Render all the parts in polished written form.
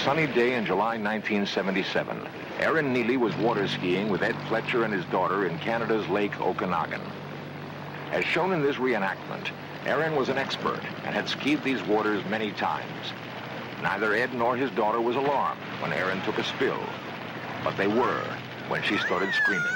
sunny day in July 1977, Aaron Neely was water skiing with Ed Fletcher and his daughter in Canada's Lake Okanagan. As shown in this reenactment, Aaron was an expert and had skied these waters many times. Neither Ed nor his daughter was alarmed when Aaron took a spill, but they were when she started screaming.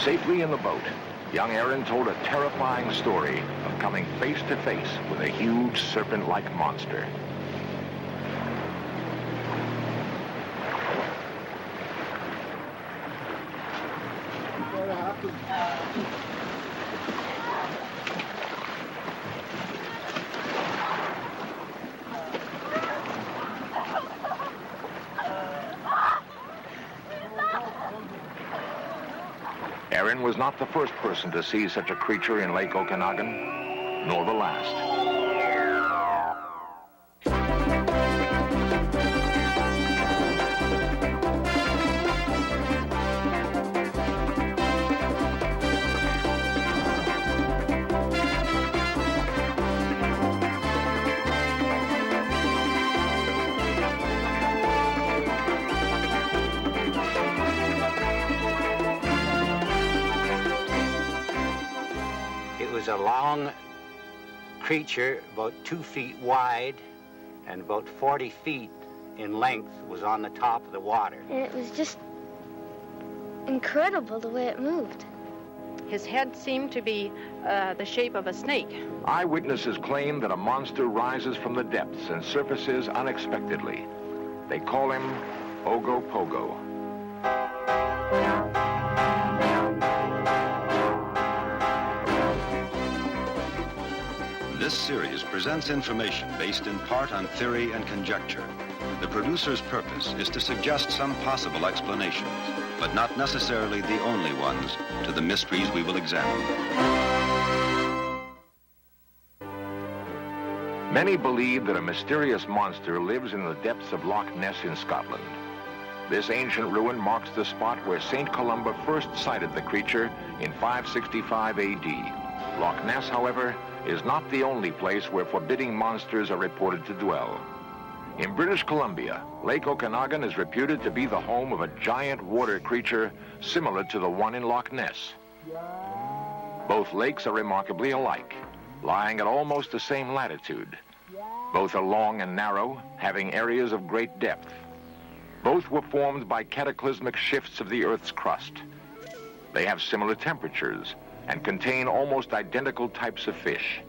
Safely in the boat, young Aaron told a terrifying story of coming face to face with a huge serpent-like monster. Aaron was not the first person to see such a creature in Lake Okanagan, nor the last. It was a long creature, about 2 feet wide and about 40 feet in length, was on the top of the water. And it was just incredible the way it moved. His head seemed to be the shape of a snake. Eyewitnesses claim that a monster rises from the depths and surfaces unexpectedly. They call him Ogopogo. This series presents information based in part on theory and conjecture. The producer's purpose is to suggest some possible explanations, but not necessarily the only ones, to the mysteries we will examine. Many believe that a mysterious monster lives in the depths of Loch Ness in Scotland. This ancient ruin marks the spot where St. Columba first sighted the creature in 565 A.D. Loch Ness, however, is not the only place where forbidding monsters are reported to dwell. In British Columbia, Lake Okanagan is reputed to be the home of a giant water creature similar to the one in Loch Ness. Both lakes are remarkably alike, lying at almost the same latitude. Both are long and narrow, having areas of great depth. Both were formed by cataclysmic shifts of the Earth's crust. They have similar temperatures and contain almost identical types of fish.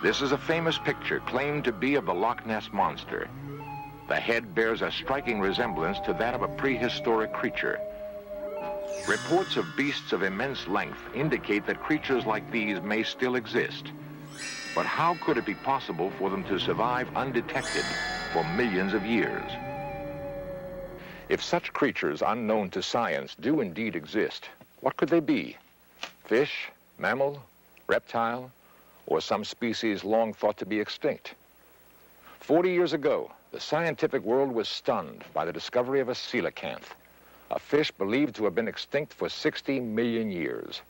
This is a famous picture claimed to be of the Loch Ness Monster. The head bears a striking resemblance to that of a prehistoric creature. Reports of beasts of immense length indicate that creatures like these may still exist. But how could it be possible for them to survive undetected for millions of years? If such creatures unknown to science do indeed exist, what could they be? Fish, mammal, reptile, or some species long thought to be extinct? 40 years ago, the scientific world was stunned by the discovery of a coelacanth, a fish believed to have been extinct for 60 million years.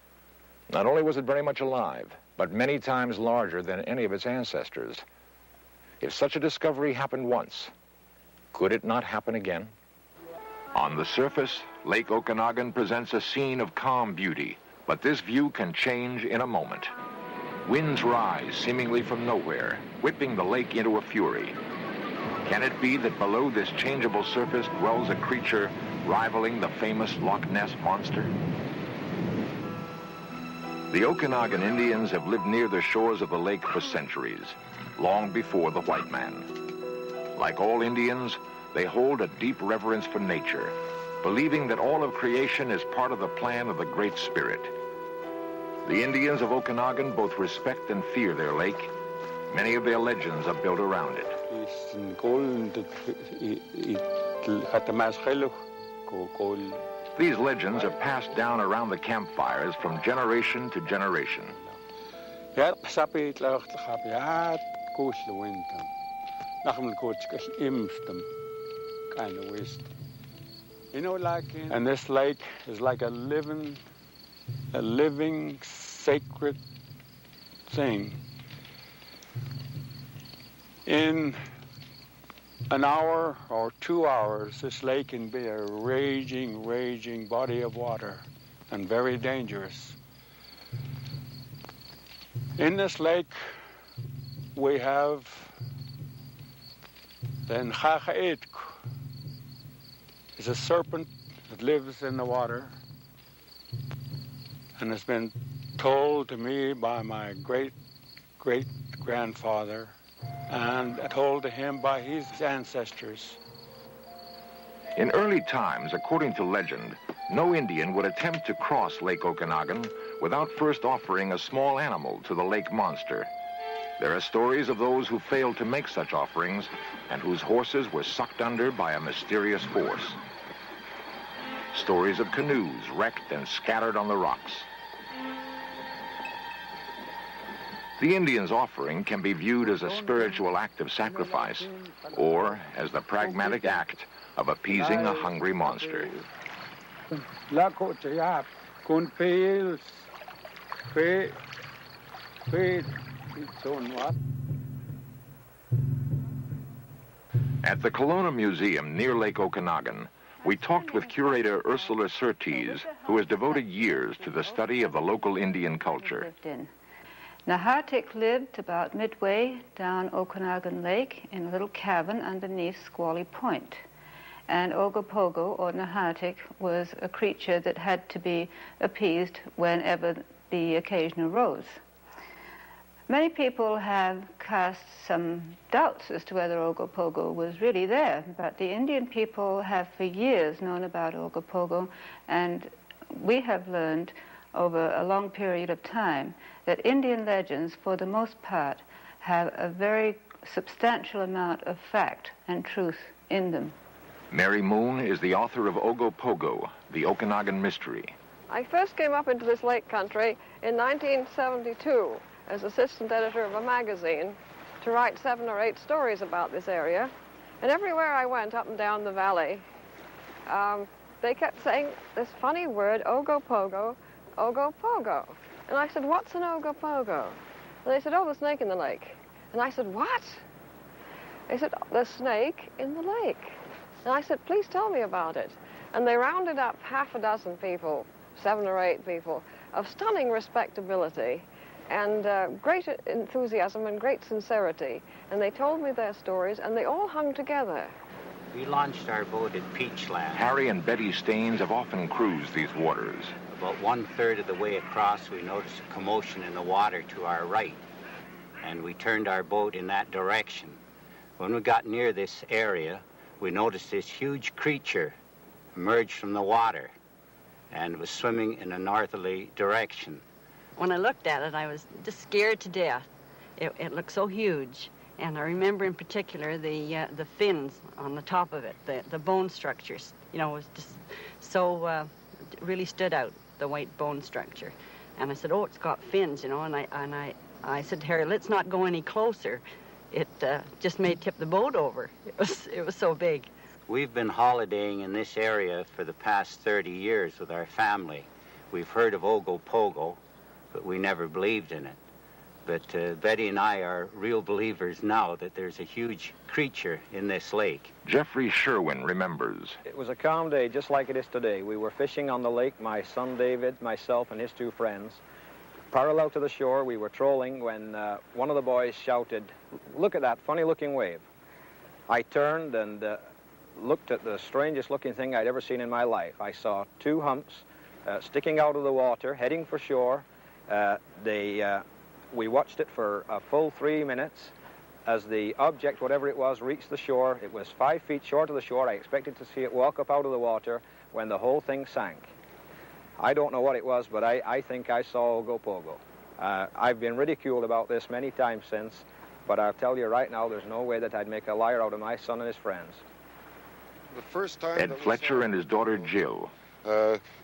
Not only was it very much alive, but many times larger than any of its ancestors. If such a discovery happened once, could it not happen again? On the surface, Lake Okanagan presents a scene of calm beauty, but this view can change in a moment. Winds rise seemingly from nowhere, whipping the lake into a fury. Can it be that below this changeable surface dwells a creature rivaling the famous Loch Ness Monster? The Okanagan Indians have lived near the shores of the lake for centuries, long before the white man. Like all Indians, they hold a deep reverence for nature, believing that all of creation is part of the plan of the Great Spirit. The Indians of Okanagan both respect and fear their lake. Many of their legends are built around it. These legends are passed down around the campfires from generation to generation. And this lake is like a living sacred thing. In an hour or 2 hours, this lake can be a raging body of water, and very dangerous. In this lake, we have the Nchacha'itk, is a serpent that lives in the water, and has been told to me by my great-grandfather, and told to him by his ancestors. In early times, according to legend, no Indian would attempt to cross Lake Okanagan without first offering a small animal to the lake monster. There are stories of those who failed to make such offerings and whose horses were sucked under by a mysterious force. Stories of canoes wrecked and scattered on the rocks. The Indian's offering can be viewed as a spiritual act of sacrifice or as the pragmatic act of appeasing a hungry monster. At the Kelowna Museum near Lake Okanagan, we talked with curator Ursula Surtees, who has devoted years to the study of the local Indian culture. Nahatik lived about midway down Okanagan Lake in a little cabin underneath Squally Point. And Ogopogo, or Nahatik, was a creature that had to be appeased whenever the occasion arose. Many people have cast some doubts as to whether Ogopogo was really there, but the Indian people have for years known about Ogopogo, and we have learned over a long period of time that Indian legends, for the most part, have a very substantial amount of fact and truth in them. Mary Moon is the author of Ogopogo, the Okanagan Mystery. I first came up into this lake country in 1972 as assistant editor of a magazine to write 7 or 8 stories about this area. And everywhere I went up and down the valley, they kept saying this funny word, Ogopogo, Ogopogo. And I said, what's an Ogopogo? And they said, oh, the snake in the lake. And I said, what? They said, the snake in the lake. And I said, please tell me about it. And they rounded up half a dozen people, 7 or 8 people, of stunning respectability and great enthusiasm and great sincerity. And they told me their stories, and they all hung together. We launched our boat at Peachland. Harry and Betty Staines have often cruised these waters. About 1/3 of the way across, we noticed a commotion in the water to our right, and we turned our boat in that direction. When we got near this area, we noticed this huge creature emerge from the water and was swimming in a northerly direction. When I looked at it, I was just scared to death. It looked so huge. And I remember in particular the fins on the top of it, the bone structures, you know, was just so, really stood out, the white bone structure. And I said, oh, it's got fins, you know, and I said to Harry, let's not go any closer. It just may tip the boat over. It was so big. We've been holidaying in this area for the past 30 years with our family. We've heard of Ogopogo, but we never believed in it. But Betty and I are real believers now that there's a huge creature in this lake. Jeffrey Sherwin remembers. It was a calm day, just like it is today. We were fishing on the lake, my son David, myself, and his 2 friends. Parallel to the shore, we were trolling when one of the boys shouted, "Look at that funny-looking wave." I turned and looked at the strangest-looking thing I'd ever seen in my life. I saw 2 humps sticking out of the water, heading for shore. We watched it for a full 3 minutes. As the object, whatever it was, reached the shore, it was 5 feet short of the shore. I expected to see it walk up out of the water when the whole thing sank. I don't know what it was, but I think I saw Ogopogo. I've been ridiculed about this many times since, But I'll tell you right now, there's no way that I'd make a liar out of my son and his friends. The first time Ed Fletcher and his daughter Jill.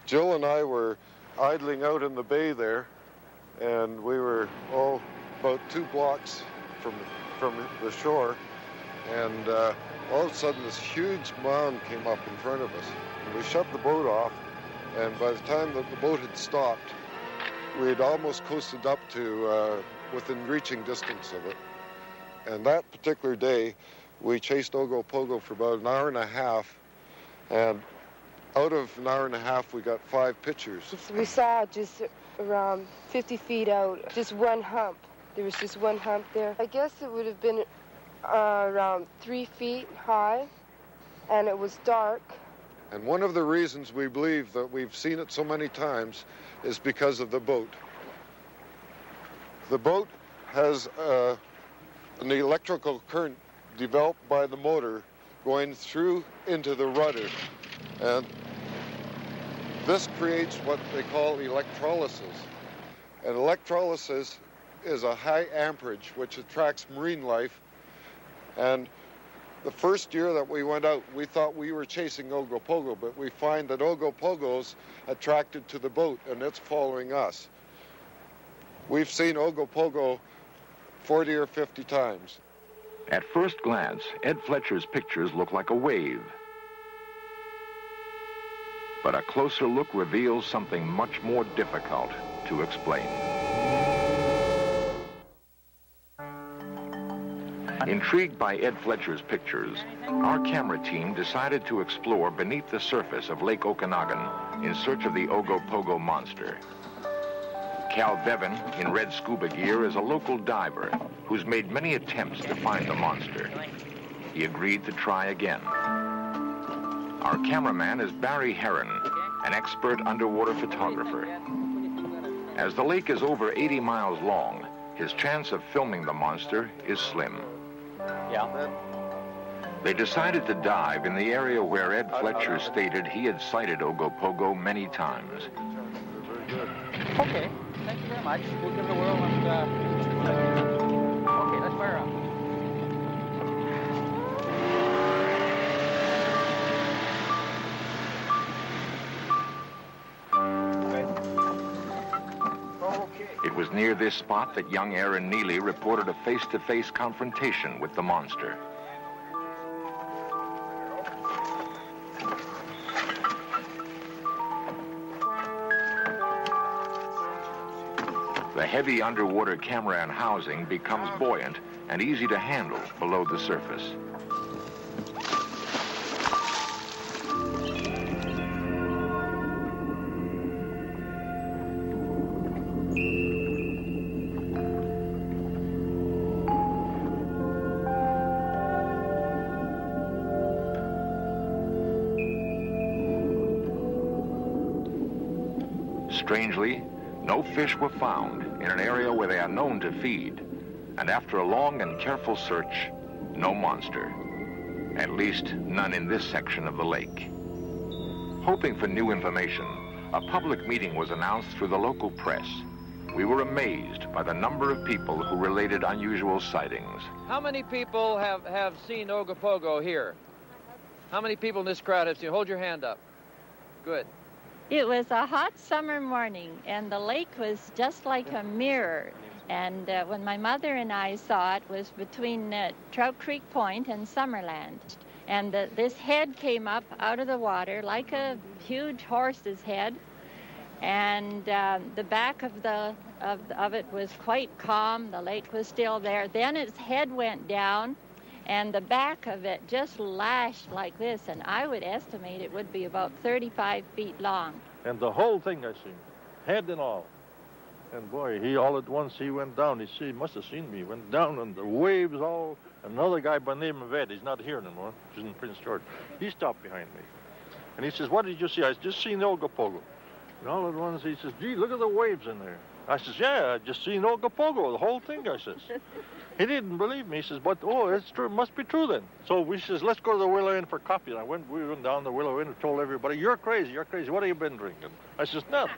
Jill and I were idling out in the bay there, and we were about 2 blocks from the shore, and all of a sudden this huge mound came up in front of us. And we shut the boat off, and by the time that the boat had stopped, we had almost coasted up to within reaching distance of it. And that particular day, we chased Ogopogo for about an hour and a half, and out of an hour and a half, we got 5 pictures. We saw just around 50 feet out, just one hump. There was just one hump there. I guess it would have been around 3 feet high, and it was dark. And one of the reasons we believe that we've seen it so many times is because of the boat. The boat has an electrical current developed by the motor going through into the rudder. And this creates what they call electrolysis. And electrolysis is a high amperage which attracts marine life. And the first year that we went out, we thought we were chasing Ogopogo, but we find that Ogopogo's attracted to the boat and it's following us. We've seen Ogopogo 40 or 50 times. At first glance, Ed Fletcher's pictures look like a wave. But a closer look reveals something much more difficult to explain. Intrigued by Ed Fletcher's pictures, our camera team decided to explore beneath the surface of Lake Okanagan in search of the Ogopogo monster. Cal Bevan, in red scuba gear, is a local diver who's made many attempts to find the monster. He agreed to try again. Our cameraman is Barry Heron, an expert underwater photographer. As the lake is over 80 miles long, his chance of filming the monster is slim. Yeah. They decided to dive in the area where Ed Fletcher stated he had sighted Ogopogo many times. Okay, thank you very much. We'll give it a whirl and, okay, let's fire up. It was near this spot that young Aaron Neely reported a face-to-face confrontation with the monster. The heavy underwater camera and housing becomes buoyant and easy to handle below the surface. Strangely, no fish were found in an area where they are known to feed, and after a long and careful search, no monster. At least none in this section of the lake. Hoping for new information, a public meeting was announced through the local press. We were amazed by the number of people who related unusual sightings. How many people have seen Ogopogo here? How many people in this crowd have seen? Hold your hand up. Good. It was a hot summer morning, and the lake was just like a mirror. And when my mother and I saw it, was between Trout Creek Point and Summerland. And this head came up out of the water like a huge horse's head. And the back of it was quite calm. The lake was still there. Then its head went down, and the back of it just lashed like this, and I would estimate it would be about 35 feet long. And the whole thing I seen, head and all. And boy, he all at once, he went down. He must have seen me. Went down, and the waves all. Another guy by the name of Ed, he's not here anymore. He's in Prince George. He stopped behind me. And he says, what did you see? I just seen the Ogopogo. And all at once he says, gee, look at the waves in there. I says, yeah, I just seen Ogopogo, the whole thing, I says. He didn't believe me. He says, but, oh, it's true. It must be true then. So we says, let's go to the Willow Inn for coffee. And we went down the Willow Inn and told everybody, you're crazy, you're crazy. What have you been drinking? I says, nothing.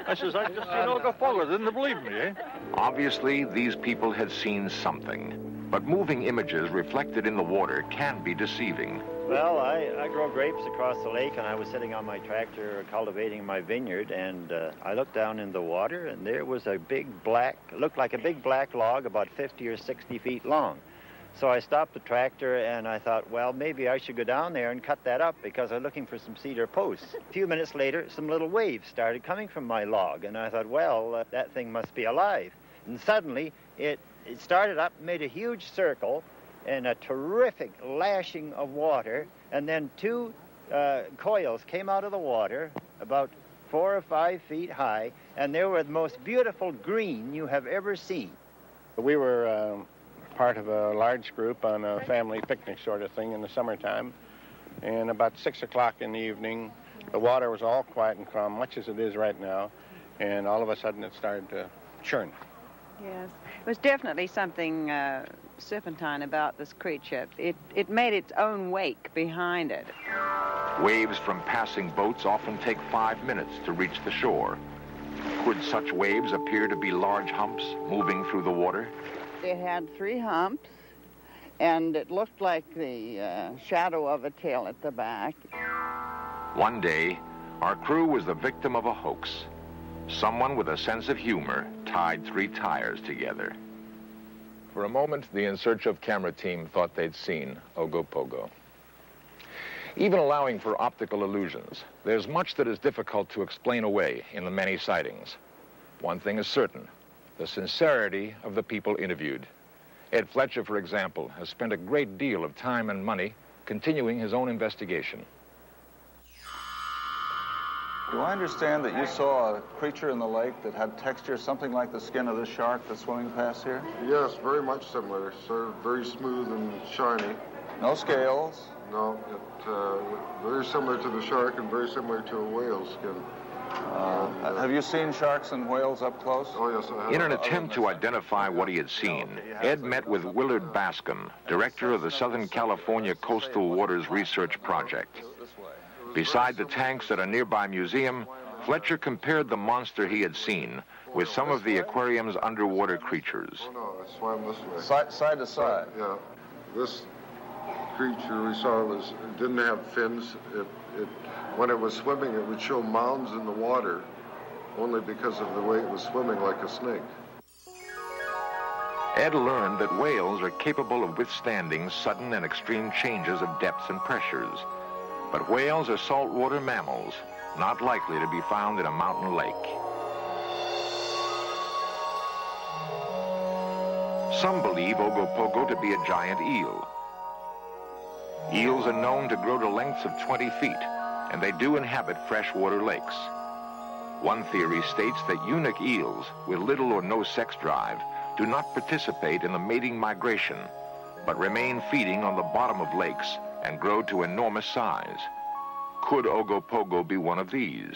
I says, I just seen Ogopogo. They didn't believe me, eh? Obviously, these people had seen something. But moving images reflected in the water can be deceiving. Well, I grow grapes across the lake, and I was sitting on my tractor cultivating my vineyard, and I looked down in the water, and there was a big black, looked like a big black log about 50 or 60 feet long. So I stopped the tractor, and I thought, well, maybe I should go down there and cut that up because I'm looking for some cedar posts. A few minutes later, some little waves started coming from my log, and I thought, well, that thing must be alive. And suddenly, it started up, made a huge circle, and a terrific lashing of water, and then two coils came out of the water about 4 or 5 feet high, and they were the most beautiful green you have ever seen. We were part of a large group on a family picnic sort of thing in the summertime, and about 6 o'clock in the evening, the water was all quiet and calm, much as it is right now, and all of a sudden it started to churn. Yes, it was definitely something serpentine about this creature. It made its own wake behind it. Waves from passing boats often take 5 minutes to reach the shore. Could such waves appear to be large humps moving through the water? It had 3 humps, and it looked like the shadow of a tail at the back. One day, our crew was the victim of a hoax. Someone with a sense of humor tied 3 tires together. For a moment, the In Search of camera team thought they'd seen Ogopogo. Even allowing for optical illusions, there's much that is difficult to explain away in the many sightings. One thing is certain, the sincerity of the people interviewed. Ed Fletcher, for example, has spent a great deal of time and money continuing his own investigation. Do I understand that you saw a creature in the lake that had texture something like the skin of this shark that's swimming past here? Yes, very much similar, sir. Very smooth and shiny. No scales? No, very similar to the shark and very similar to a whale skin. Have you seen sharks and whales up close? Oh, yes, I have. In an attempt to identify what he had seen, Ed met with Willard Bascom, director of the Southern California Coastal Waters Research Project. Beside the tanks at a nearby museum, Fletcher compared the monster he had seen with some of the aquarium's underwater creatures. Oh, no, it swam this way. Side to side? Yeah. This creature we saw didn't have fins. When it was swimming, it would show mounds in the water, only because of the way it was swimming like a snake. Ed learned that whales are capable of withstanding sudden and extreme changes of depths and pressures. But whales are saltwater mammals, not likely to be found in a mountain lake. Some believe Ogopogo to be a giant eel. Eels are known to grow to lengths of 20 feet, and they do inhabit freshwater lakes. One theory states that eunuch eels with little or no sex drive do not participate in the mating migration, but remain feeding on the bottom of lakes and grow to enormous size. Could Ogopogo be one of these?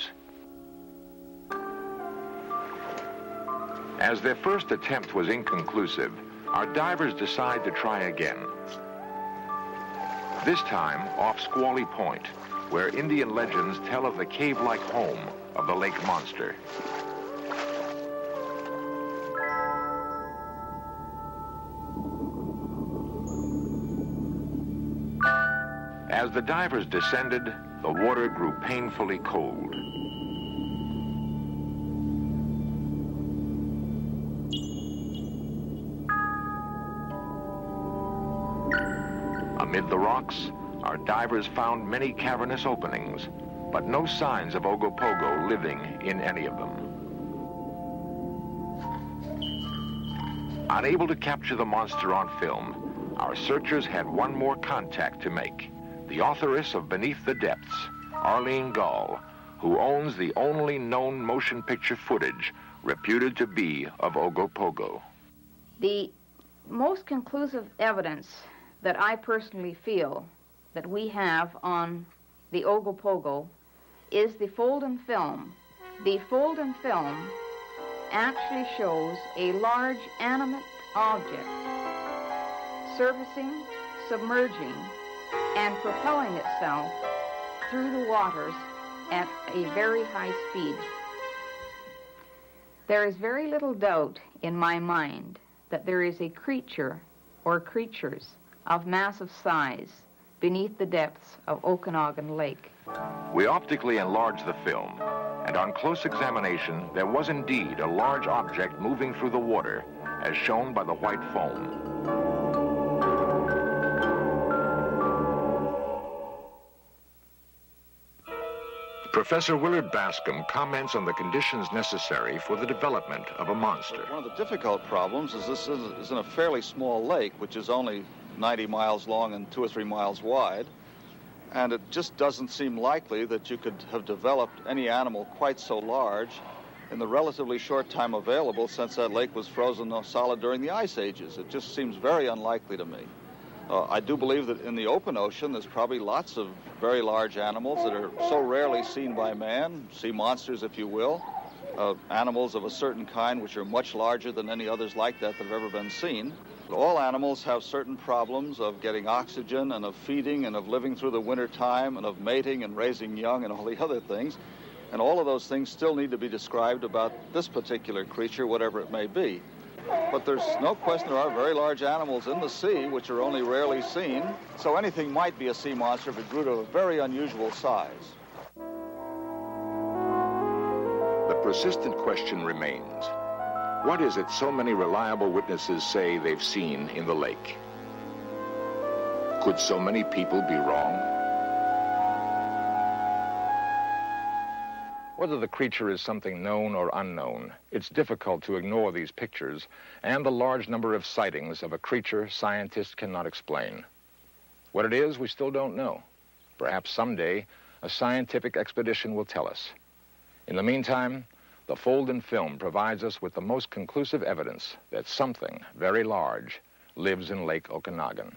As their first attempt was inconclusive, our divers decide to try again. This time off Squally Point, where Indian legends tell of the cave-like home of the lake monster. As the divers descended, the water grew painfully cold. Amid the rocks, our divers found many cavernous openings, but no signs of Ogopogo living in any of them. Unable to capture the monster on film, our searchers had one more contact to make. The authoress of Beneath the Depths, Arlene Gall, who owns the only known motion picture footage reputed to be of Ogopogo. The most conclusive evidence that I personally feel that we have on the Ogopogo is the fold and film. The fold and film actually shows a large animate object surfacing, submerging, and propelling itself through the waters at a very high speed. There is very little doubt in my mind that there is a creature or creatures of massive size beneath the depths of Okanagan Lake. We optically enlarged the film, and on close examination, there was indeed a large object moving through the water, as shown by the white foam. Professor Willard Bascom comments on the conditions necessary for the development of a monster. One of the difficult problems is this is in a fairly small lake, which is only 90 miles long and 2 or 3 miles wide. And it just doesn't seem likely that you could have developed any animal quite so large in the relatively short time available since that lake was frozen solid during the ice ages. It just seems very unlikely to me. I do believe that in the open ocean there's probably lots of very large animals that are so rarely seen by man, sea monsters if you will, animals of a certain kind which are much larger than any others like that have ever been seen. All animals have certain problems of getting oxygen and of feeding and of living through the winter time and of mating and raising young and all the other things. And all of those things still need to be described about this particular creature, whatever it may be. But there's no question there are very large animals in the sea which are only rarely seen. So anything might be a sea monster if it grew to a very unusual size. The persistent question remains. What is it so many reliable witnesses say they've seen in the lake? Could so many people be wrong? Whether the creature is something known or unknown, it's difficult to ignore these pictures and the large number of sightings of a creature scientists cannot explain. What it is, we still don't know. Perhaps someday, a scientific expedition will tell us. In the meantime, the fold in film provides us with the most conclusive evidence that something very large lives in Lake Okanagan.